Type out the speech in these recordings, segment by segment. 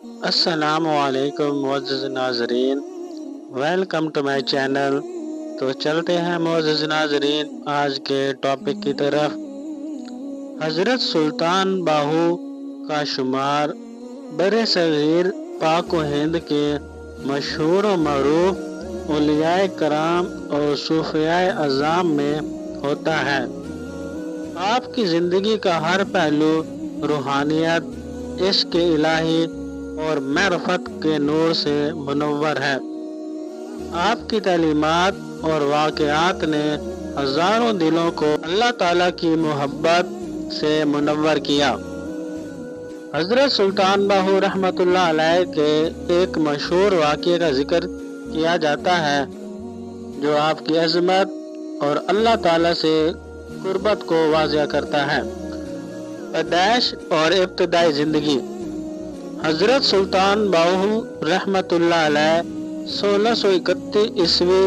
السلام علیکم معزز ناظرین، ویلکم ٹو مائی چینل۔ تو چلتے ہیں معزز ناظرین آج کے ٹاپک کی طرف۔ حضرت سلطان باہو کا شمار بر صغیر پاک و ہند کے مشہور و معروف اولیاء کرام اور صوفیاء اعظام میں ہوتا ہے۔ آپ کی زندگی کا ہر پہلو روحانیت، عشق الہی اور معرفت کے نور سے منور ہے۔ آپ کی تعلیمات اور واقعات نے ہزاروں دلوں کو اللہ تعالیٰ کی محبت سے منور کیا۔ حضرت سلطان باہو رحمۃ اللہ علیہ کے ایک مشہور واقعے کا ذکر کیا جاتا ہے جو آپ کی عظمت اور اللہ تعالیٰ سے قربت کو واضح کرتا ہے۔ پیدائش اور ابتدائی زندگی۔ حضرت سلطان باہو رحمۃ اللہ علیہ 1631 عیسوی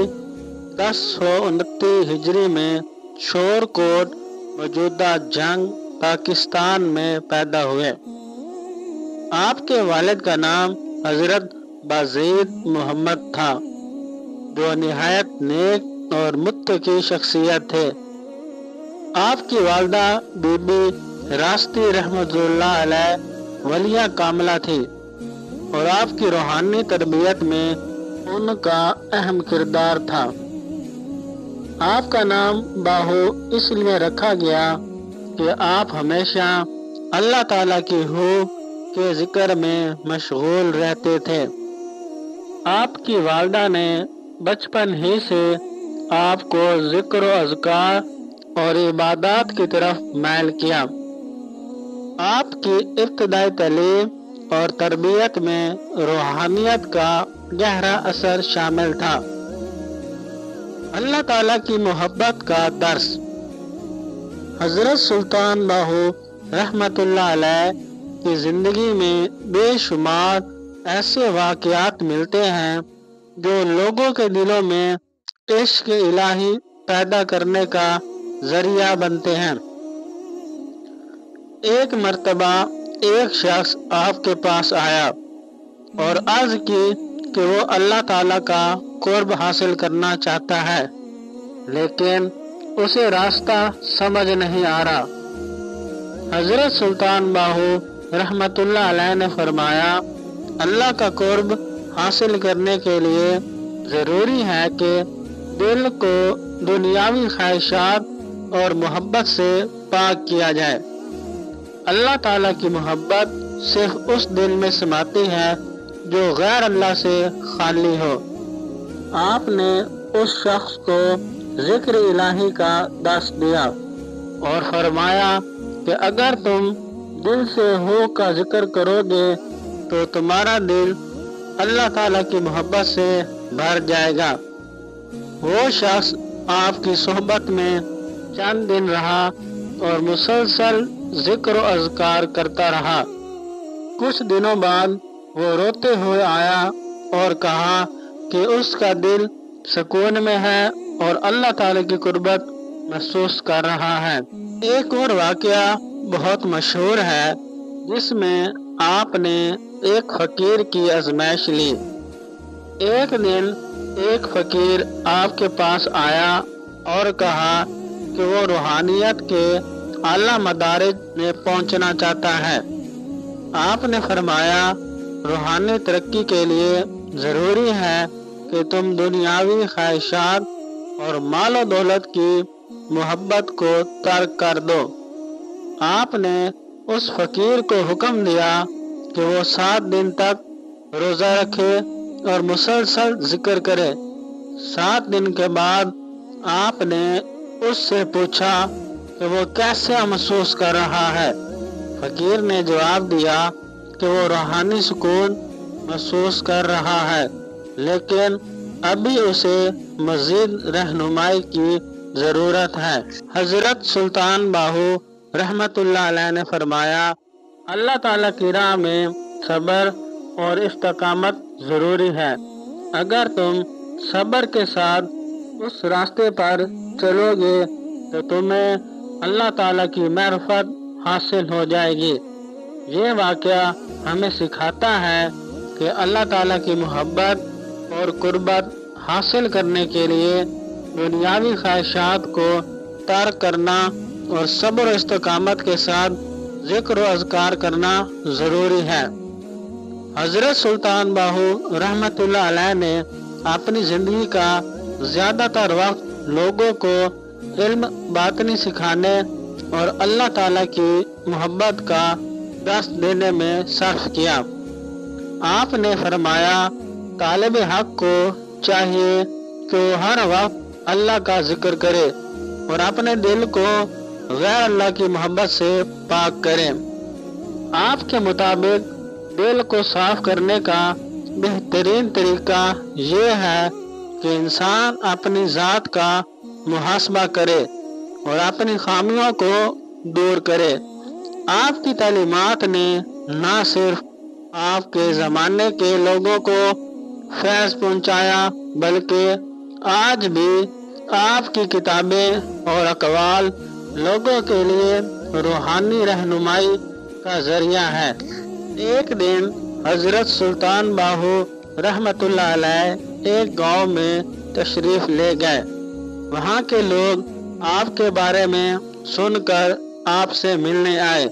1029 ہجری میں شور کوٹ موجودہ جنگ پاکستان میں پیدا ہوئے۔ آپ کے والد کا نام حضرت بازید محمد تھا جو نہایت نیک اور متقی شخصیت تھے۔ آپ کی والدہ بی بی راستی رحمۃ اللہ علیہ ولیہ کاملہ تھی اور آپ کی روحانی تربیت میں ان کا اہم کردار تھا۔ آپ کا نام باہو اس لیے رکھا گیا کہ آپ ہمیشہ اللہ تعالیٰ کی حب کے ذکر میں مشغول رہتے تھے۔ آپ کی والدہ نے بچپن ہی سے آپ کو ذکر و اذکار اور عبادات کی طرف مائل کیا۔ آپ کی ابتدائی تعلیم اور تربیت میں روحانیت کا گہرا اثر شامل تھا۔ اللہ تعالیٰ کی محبت کا درس۔ حضرت سلطان باہو رحمۃ اللہ علیہ کی زندگی میں بے شمار ایسے واقعات ملتے ہیں جو لوگوں کے دلوں میں عشق الہی پیدا کرنے کا ذریعہ بنتے ہیں۔ ایک مرتبہ ایک شخص آپ کے پاس آیا اور عرض کی کہ وہ اللہ تعالیٰ کا قرب حاصل کرنا چاہتا ہے لیکن اسے راستہ سمجھ نہیں آ رہا۔ حضرت سلطان باہو رحمۃ اللہ علیہ نے فرمایا، اللہ کا قرب حاصل کرنے کے لیے ضروری ہے کہ دل کو دنیاوی خواہشات اور محبت سے پاک کیا جائے۔ اللہ تعالیٰ کی محبت صرف اس دل میں سماتی ہے جو غیر اللہ سے خالی ہو۔ آپ نے اس شخص کو ذکر الہی کا درس دیا اور فرمایا کہ اگر تم دل سے ہو کا ذکر کرو گے تو تمہارا دل اللہ تعالیٰ کی محبت سے بھر جائے گا۔ وہ شخص آپ کی صحبت میں چند دن رہا اور مسلسل ذکر و اذکار کرتا رہا۔ کچھ دنوں بعد وہ روتے ہوئے آیا اور کہا کہ اس کا دل سکون میں ہے اور اللہ تعالیٰ کی قربت محسوس کر رہا ہے۔ ایک اور واقعہ بہت مشہور ہے جس میں آپ نے ایک فقیر کی آزمائش لی۔ ایک دن ایک فقیر آپ کے پاس آیا اور کہا کہ وہ روحانیت کے اعلیٰ مدارج میں پہنچنا چاہتا ہے۔ آپ نے فرمایا، روحانی ترقی کے لیے ضروری ہے کہ تم دنیاوی خواہشات اور مال و دولت کی محبت کو ترک کر دو۔ آپ نے اس فقیر کو حکم دیا کہ وہ 7 دن تک روزہ رکھے اور مسلسل ذکر کرے۔ 7 دن کے بعد آپ نے اس سے پوچھا کہ وہ کیسا محسوس کر رہا ہے۔ فقیر نے جواب دیا کہ وہ روحانی سکون محسوس کر رہا ہے لیکن ابھی اسے مزید رہنمائی کی ضرورت ہے۔ حضرت سلطان باہو رحمۃ اللہ علیہ نے فرمایا، اللہ تعالیٰ کی راہ میں صبر اور استقامت ضروری ہے۔ اگر تم صبر کے ساتھ اس راستے پر چلو گے تو تمہیں اللہ تعالیٰ کی معرفت حاصل ہو جائے گی۔ یہ واقعہ ہمیں سکھاتا ہے کہ اللہ تعالیٰ کی محبت اور قربت حاصل کرنے کے لیے دنیاوی خواہشات کو ترک کرنا اور صبر و استقامت کے ساتھ ذکر و اذکار کرنا ضروری ہے۔ حضرت سلطان باہو رحمت اللہ علیہ نے اپنی زندگی کا زیادہ تر وقت لوگوں کو علم باطنی سکھانے اور اللہ تعالیٰ کی محبت کا درس دینے میں صرف کیا۔ آپ نے فرمایا، طالب حق کو چاہیے کہ وہ ہر وقت اللہ کا ذکر کرے اور اپنے دل کو غیر اللہ کی محبت سے پاک کرے۔ آپ کے مطابق دل کو صاف کرنے کا بہترین طریقہ یہ ہے کہ انسان اپنی ذات کا محاسبہ کرے اور اپنی خامیوں کو دور کرے۔ آپ کی تعلیمات نے نہ صرف آپ کے زمانے کے لوگوں کو فیض پہنچایا بلکہ آج بھی آپ کی کتابیں اور اقوال لوگوں کے لیے روحانی رہنمائی کا ذریعہ ہے۔ ایک دن حضرت سلطان باہو رحمت اللہ علیہ ایک گاؤں میں تشریف لے گئے۔ وہاں کے لوگ آپ کے بارے میں سن کر آپ سے ملنے آئے۔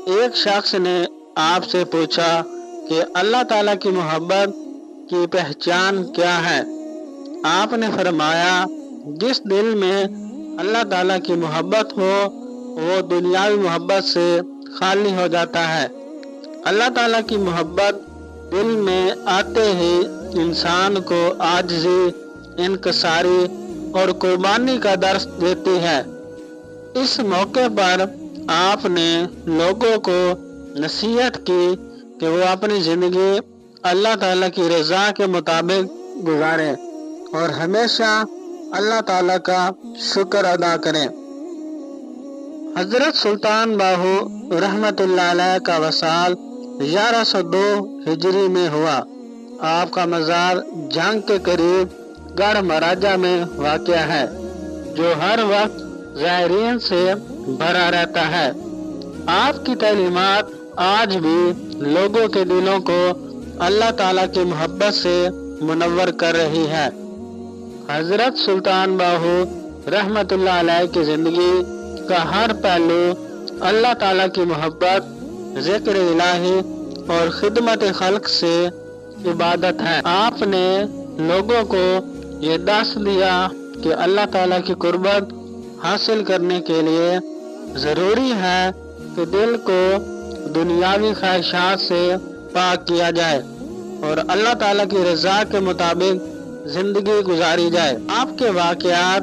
ایک شخص نے آپ سے پوچھا کہ اللہ تعالیٰ کی محبت کی پہچان کیا ہے؟ آپ نے فرمایا، جس دل میں اللہ تعالیٰ کی محبت ہو وہ دنیاوی محبت سے خالی ہو جاتا ہے۔ اللہ تعالیٰ کی محبت دل میں آتے ہی انسان کو عاجزی، انکساری اور قربانی کا درس دیتی ہے۔ اس موقع پر آپ نے لوگوں کو نصیحت کی کہ وہ اپنی زندگی اللہ تعالیٰ کی رضا کے مطابق گزاریں اور ہمیشہ اللہ تعالیٰ کا شکر ادا کریں۔ حضرت سلطان باہو رحمت اللہ علیہ کا وصال 1102 ہجری میں ہوا۔ آپ کا مزار جنگ کے قریب گڑھ مہاراجہ میں واقع ہے، جو ہر وقت زائرین سے بھرا رہتا ہے۔ آپ کی تعلیمات آج بھی لوگوں کے دلوں کو اللہ تعالیٰ کی محبت سے منور کر رہی ہے۔ حضرت سلطان باہو رحمت اللہ علیہ کی زندگی کا ہر پہلو اللہ تعالیٰ کی محبت، ذکر الہی اور خدمت خلق سے عبادت ہے۔ آپ نے لوگوں کو یہ درس دیا کہ اللہ تعالیٰ کی قربت حاصل کرنے کے لیے ضروری ہے کہ دل کو دنیاوی خواہشات سے پاک کیا جائے اور اللہ تعالیٰ کی رضا کے مطابق زندگی گزاری جائے۔ آپ کے واقعات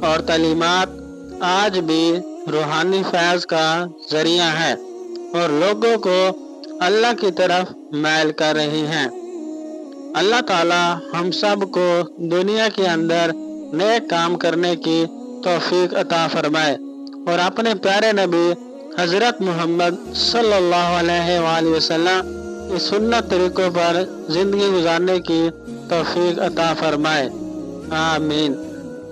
اور تعلیمات آج بھی روحانی فیض کا ذریعہ ہے اور لوگوں کو اللہ کی طرف میل کر رہی ہیں۔ اللہ تعالیٰ ہم سب کو دنیا کے اندر نیک کام کرنے کی توفیق عطا فرمائے اور اپنے پیارے نبی حضرت محمد صلی اللہ علیہ وآلہ وسلم کی سنت طریقوں پر زندگی گزارنے کی توفیق عطا فرمائے، آمین۔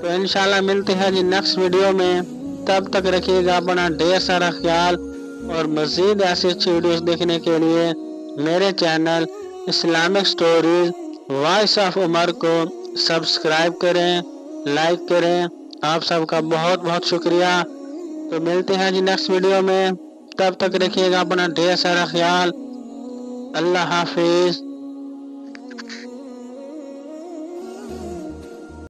تو انشاءاللہ ملتے ہیں نیکسٹ ویڈیو میں، تب تک رکھیے گا اپنا ڈھیر سارا خیال، اور مزید ایسی اچھی ویڈیوز دیکھنے کے لیے میرے channel Islamic stories voice of Umar کو سبسکرائب کریں، لائک کریں۔ آپ سب کا بہت بہت شکریہ۔ تو ملتے ہیں نیکسٹ ویڈیو میں، تب تک رکھیے گا اپنا ڈھیر سارا خیال۔ اللہ حافظ۔